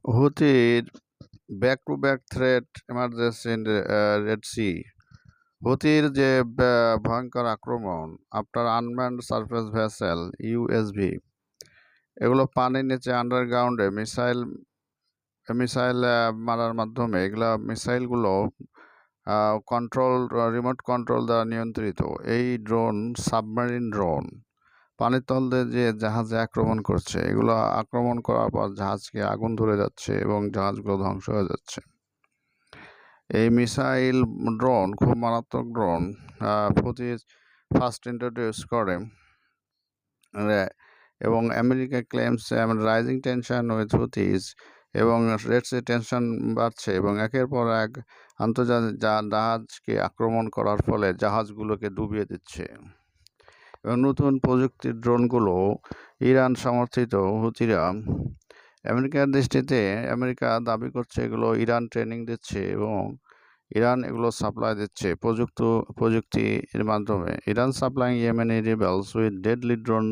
হুথির back to back threat emergency in Red Sea. হুথির যে ভয়ঙ্কর আক্রমণ after unmanned surface vessel USV, এগুলো পানির নিচে আন্ডারগ্রাউন্ডে মিসাইল মিসাইল মারার মাধ্যমে এগুলা মিসাইলগুলো কন্ট্রোল রিমোট কন্ট্রোল দ্বারা নিয়ন্ত্রিত। এই ড্রোন সাবমেরিন ড্রোন পানির তল দিয়ে যে জাহাজে আক্রমণ করছে, এগুলো আক্রমণ করার পর জাহাজকে আগুন ধরে যাচ্ছে এবং জাহাজগুলো ধ্বংস হয়ে যাচ্ছে। এই মিসাইল ড্রোন খুব মারাত্মক ড্রোন হুথি ফার্স্ট ইন্ট্রোডিউস করে এবং America claims rising tension with Houthis এবং রেড সি টেনশন বাড়ছে এবং একের পর এক আন্তর্জাতিক জাহাজকে আক্রমণ করার ফলে জাহাজগুলোকে ডুবিয়ে দিচ্ছে। এবং নতুন প্রযুক্তির ড্রোনগুলো ইরান সমর্থিত। হুথিরা আমেরিকার দৃষ্টিতে আমেরিকা দাবি করছে এগুলো ইরান ট্রেনিং দিচ্ছে এবং ইরান এগুলো সাপ্লাই দিচ্ছে প্রযুক্তির মাধ্যমে। Iran supplying Yemeni রিবেলস with deadly drone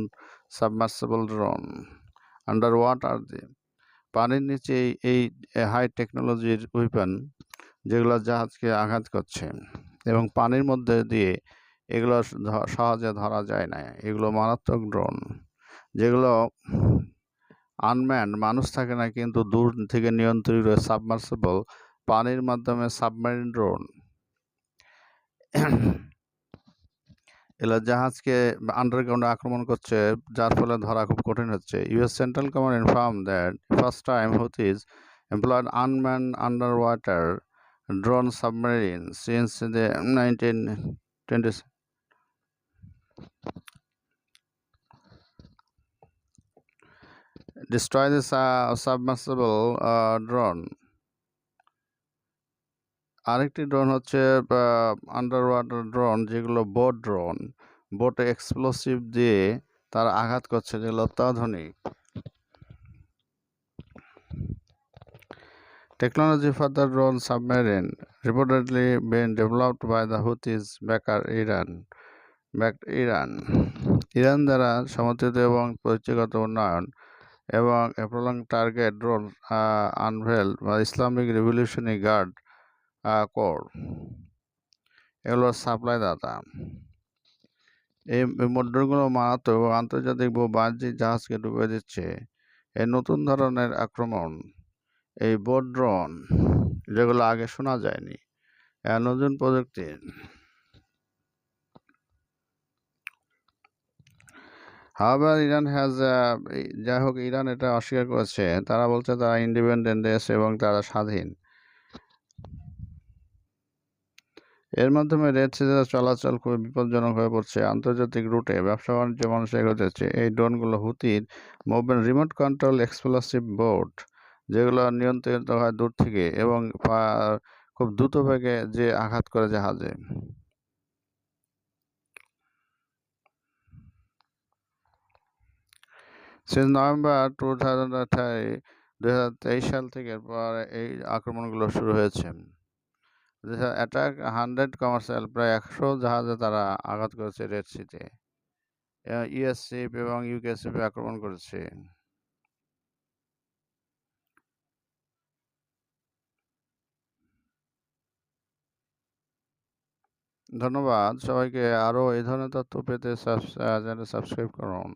submersible drone under water. পানির নিচে এই হাই টেকনোলজির উইপন যেগুলো জাহাজকে আঘাত করছে এবং পানির মধ্যে দিয়ে এগুলো সহজে ধরা যায় না। এগুলো মারাত্মক ড্রোন যেগুলো আনম্যান্ড, মানুষ থাকে না, কিন্তু দূর থেকে নিয়ন্ত্রিত সাবমার্সিবল পানির মাধ্যমে সাবমেরিন ড্রোন। এগুলো জাহাজকে আন্ডারগ্রাউন্ডে আক্রমণ করছে, যার ফলে ধরা খুব কঠিন হচ্ছে। US Central Command inform that first time Houthis employed unmanned underwater drone submarine since the 1920s. Destroy the submersible drone. আরেকটি ড্রোন হচ্ছে আন্ডার ওয়াটার ড্রোন, যেগুলো বোট ড্রোন, বোটে এক্সপ্লোসিভ দিয়ে তারা আঘাত করছে, যেগুলো অত্যাধুনিক। Technology for the drone submarine reportedly been developed by the Houthis backer Iran. Iran দ্বারা সমর্থিত এবং প্রযুক্তিগত উন্নয়ন এবং prolonged target drone unveiled by Islamic Revolutionary Guard Corps, এগুলোর সাপ্লাই দাতা। এই ড্রোনগুলো মারাত্মক এবং আন্তর্জাতিক বাণিজ্যিক জাহাজকে ডুবে দিচ্ছে। এই নতুন ধরনের আক্রমণ, এই বোট ড্রোন যেগুলো আগে শোনা যায়নি, নতুন প্রযুক্তি। However, ইরান হ্যাজ, যাই হোক, ইরান এটা অস্বীকার করেছে। তারা বলছে তারা ইন্ডিপেন্ডেন্ট দেশ এবং তারা স্বাধীন। এর মাধ্যমে রেড সিতে চলাচল খুবই বিপজ্জনক হয়ে পড়ছে। আন্তর্জাতিক রুটে ব্যবসা বাণিজ্য মানুষ এগোতেছে। এই ড্রোনগুলো হুথির movement remote control explosive boat, যেগুলো নিয়ন্ত্রিত হয় দূর থেকে এবং খুব দ্রুত বেগে যে আঘাত করে জাহাজে। সিন্স নভেম্বর 2023 সাল থেকে পর এই আক্রমণগুলো শুরু হয়েছে। অ্যাটাক 100 কমার্শিয়াল, প্রায় 100 জাহাজে তারা আঘাত করেছে রেড সিতে। ইউএস শিপ এবং ইউকে শিপে আক্রমণ করেছে। ধন্যবাদ সবাইকে। আরও এই ধরনের তথ্য পেতে চ্যানেল সাবস্ক্রাইব করুন।